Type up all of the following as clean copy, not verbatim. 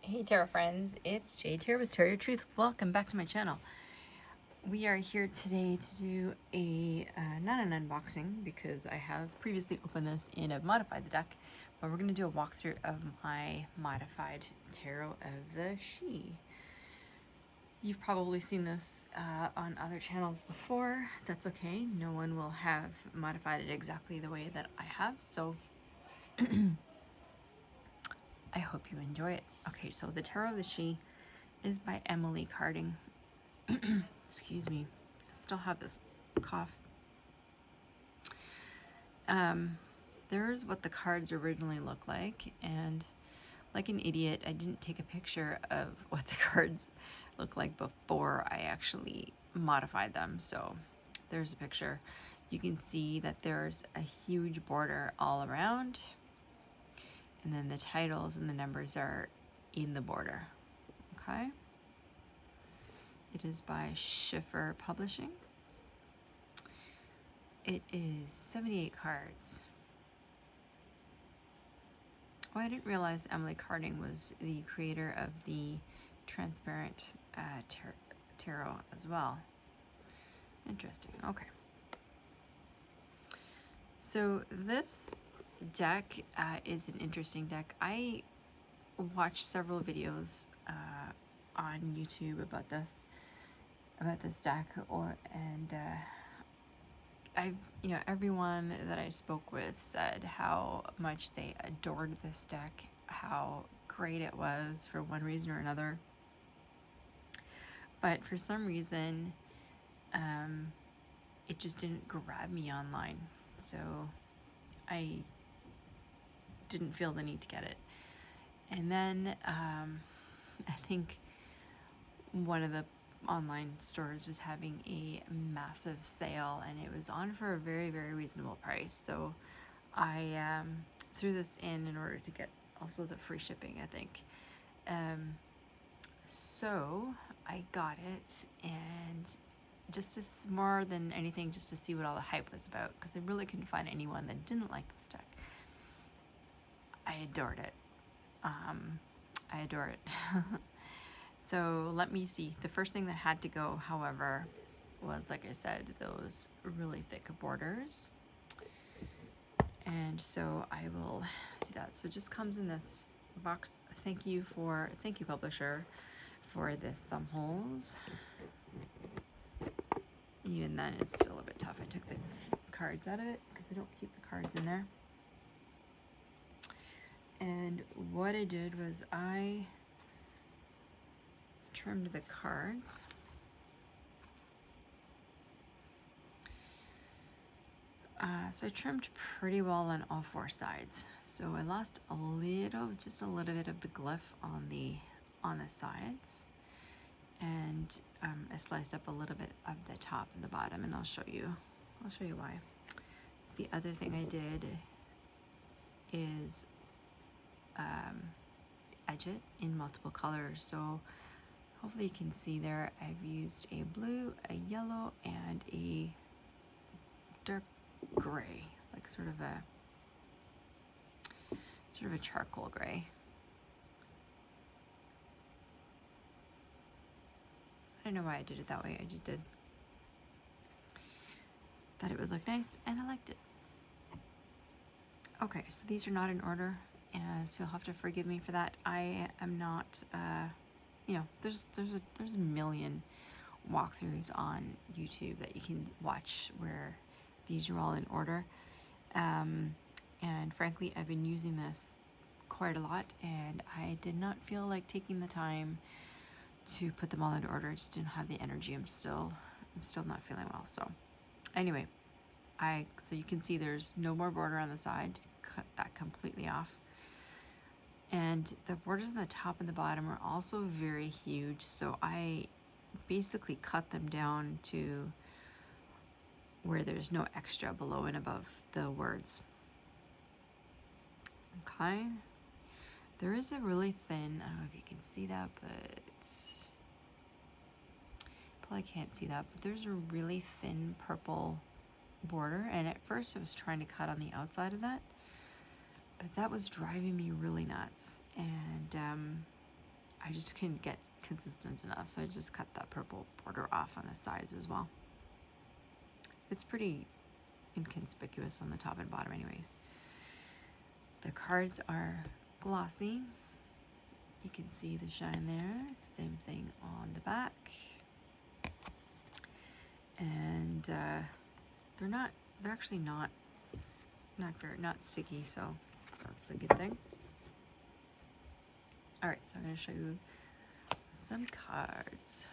Hey Tarot friends, it's Jade here with Tarot Truth. Welcome back to my channel. We are here today to do a, not an unboxing because I have previously opened this and I've modified the deck, but we're going to do a walkthrough of my modified Tarot of the Sidhe. You've probably seen this on other channels before. That's okay. No one will have modified it exactly the way that I have, so I hope you enjoy it. Okay, so the Tarot of the Sidhe is by Emily Carding. Excuse me. I still have this cough. There's what the cards originally look like, and like an idiot, I didn't take a picture of what the cards look like before I actually modified them. So there's a picture. You can see that there's a huge border all around, and then the titles and the numbers are in the border. Okay. It is by Schiffer Publishing. It is 78 cards. Oh, I didn't realize Emily Carding was the creator of the transparent tarot as well. Interesting. Okay. So this deck is an interesting deck. I watched several videos on YouTube about this deck, everyone that I spoke with said how much they adored this deck, how great it was for one reason or another. But for some reason, it just didn't grab me online. So I didn't feel the need to get it. And then I think one of the online stores was having a massive sale and it was on for a very, very reasonable price. So I threw this in order to get also the free shipping, I think. So I got it, and just as more than anything, just to see what all the hype was about, because I really couldn't find anyone that didn't like this deck. I adored it. I adore it. So let me see. The first thing that had to go, however, was, like I said, those really thick borders. And so I will do that. So it just comes in this box. Thank you, publisher, for the thumb holes. Even then, it's still a bit tough. I took the cards out of it because I don't keep the cards in there. And what I did was I trimmed the cards. So I trimmed pretty well on all four sides. So I lost just a little bit of the glyph on the sides, and I sliced up a little bit of the top and the bottom, and I'll show you why. The other thing I did is edge it in multiple colors. So hopefully you can see there, I've used a blue, a yellow, and a dark gray, like sort of a charcoal gray. I don't know why I did it that way, I just did. Thought it would look nice, and I liked it. Okay, so these are not in order, and so you'll have to forgive me for that. I am not, there's a million walkthroughs on YouTube that you can watch where these are all in order. And frankly, I've been using this quite a lot, and I did not feel like taking the time to put them all in order. I just didn't have the energy. I'm still not feeling well. So anyway, so you can see there's no more border on the side. Cut that completely off. And the borders on the top and the bottom are also very huge. So I basically cut them down to where there's no extra below and above the words. Okay. There is a really thin, I don't know if you can see that, but probably can't see that, but there's a really thin purple border. And at first I was trying to cut on the outside of that, but that was driving me really nuts. And I just couldn't get consistent enough, so I just cut that purple border off on the sides as well. It's pretty inconspicuous on the top and bottom anyways. The cards are glossy. You can see the shine there. Same thing on the back. And they're actually not sticky, so that's a good thing. All right, so I'm going to show you some cards.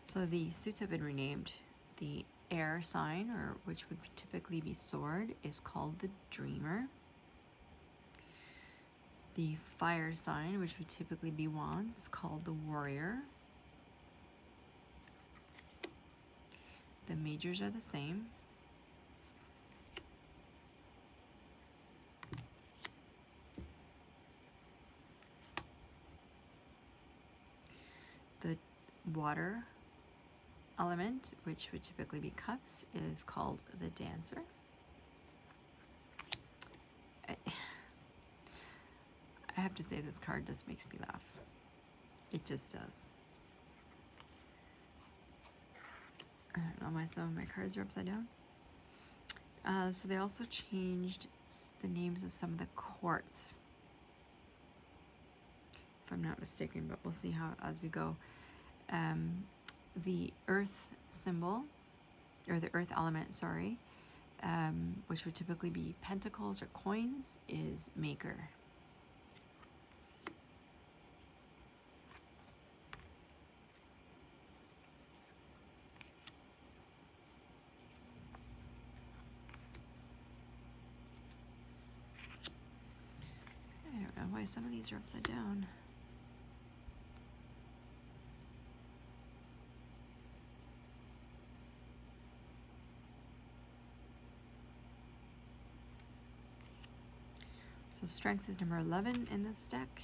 So the suits have been renamed. The air sign, or which would typically be sword, is called the Dreamer. The fire sign, which would typically be wands, is called the Warrior. The majors are the same. The water element, which would typically be cups, is called the Dancer. I have to say, this card just makes me laugh. It just does. I don't know why some of my cards are upside down. So they also changed the names of some of the quartz, if I'm not mistaken, but we'll see how as we go. The earth symbol, or the earth element, sorry, which would typically be pentacles or coins, is maker. I don't know why some of these are upside down. So strength is number 11 in this deck.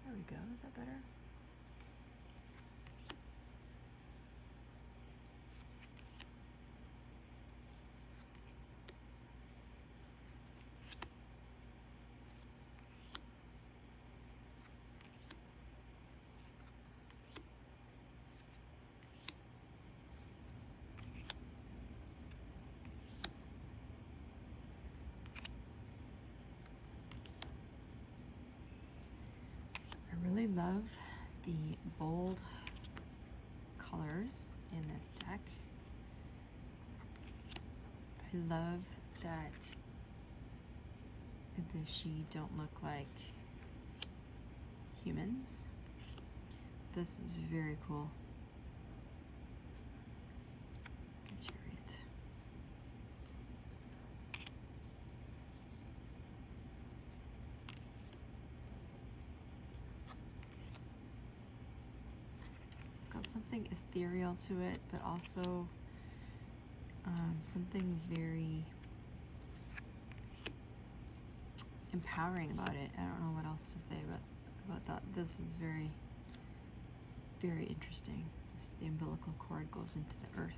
There we go, is that better? I really love the bold colors in this deck. I love that the She don't look like humans. This is very cool. Chariot. It's got something ethereal to it, but also something very empowering about it. I don't know what else to say about that. This is very, very interesting. Just the umbilical cord goes into the earth.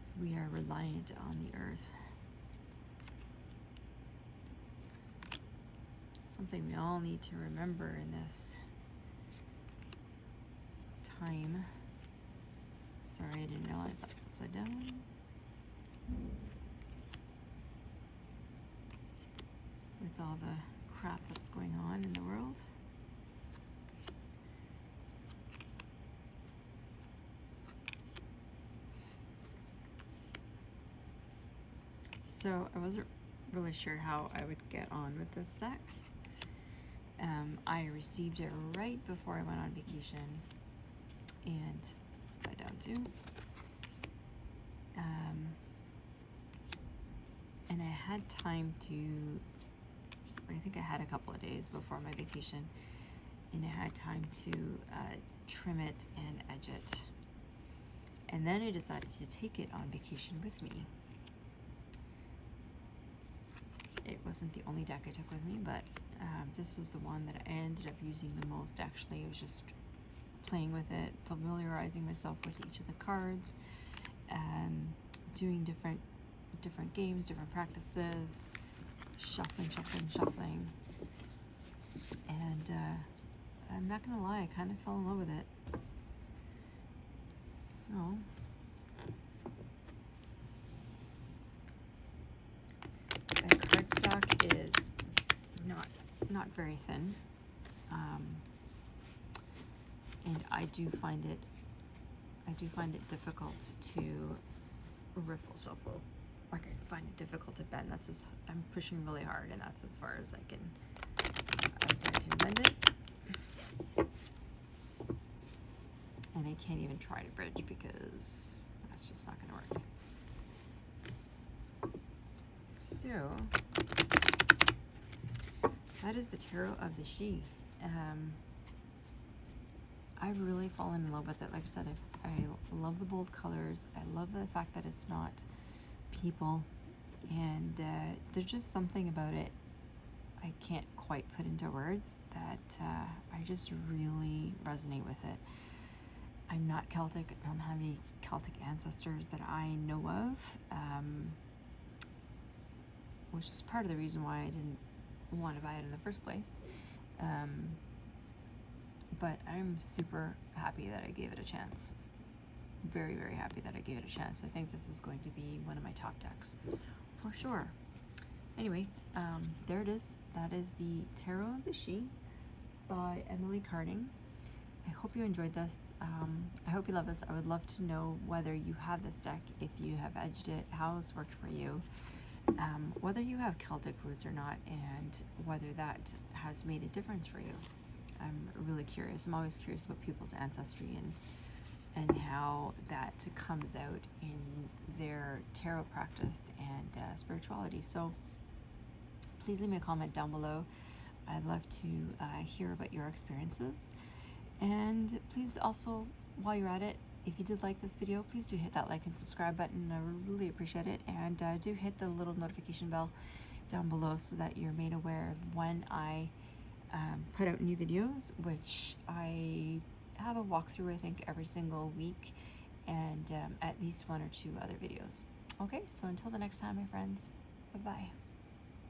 So we are reliant on the earth. Something we all need to remember in this time. Sorry, I didn't realize that was upside down. With all the crap that's going on in the world. So I wasn't really sure how I would get on with this deck. I received it right before I went on vacation, and it's upside down too. And I had time to, I think I had a couple of days before my vacation, and I had time to trim it and edge it. And then I decided to take it on vacation with me. it wasn't the only deck I took with me, but this was the one that I ended up using the most. Actually, I was just playing with it, familiarizing myself with each of the cards, and doing different games, different practices, shuffling, and I'm not gonna lie, I kind of fell in love with it. So the cardstock is not very thin, and I do find it difficult to riffle shuffle. Like, I find it difficult to bend. I'm pushing really hard, and that's as far as I can bend it. And I can't even try to bridge because that's just not going to work. So that is the Tarot of the Sidhe. I've really fallen in love with it. Like I said, I love the bold colors. I love the fact that it's not people, and there's just something about it I can't quite put into words that I just really resonate with it. I'm not Celtic. I don't have any Celtic ancestors that I know of, which is part of the reason why I didn't want to buy it in the first place. But I'm super happy that I gave it a chance. Very, very happy that I gave it a chance. I think this is going to be one of my top decks for sure. Anyway, there it is. That is the Tarot of the Sidhe by Emily Carding. I hope you enjoyed this. I hope you love this. I would love to know whether you have this deck, if you have edged it, how it's worked for you, whether you have Celtic roots or not, and whether that has made a difference for you. I'm really curious. I'm always curious about people's ancestry and how that comes out in their tarot practice and spirituality. So please leave me a comment down below. I'd love to hear about your experiences. And please also, while you're at it, if you did like this video, please do hit that like and subscribe button. I really appreciate it. And do hit the little notification bell down below so that you're made aware of when I put out new videos, which I have a walkthrough, I think, every single week, and at least 1 or 2 other videos. Okay, so until the next time, my friends, bye-bye.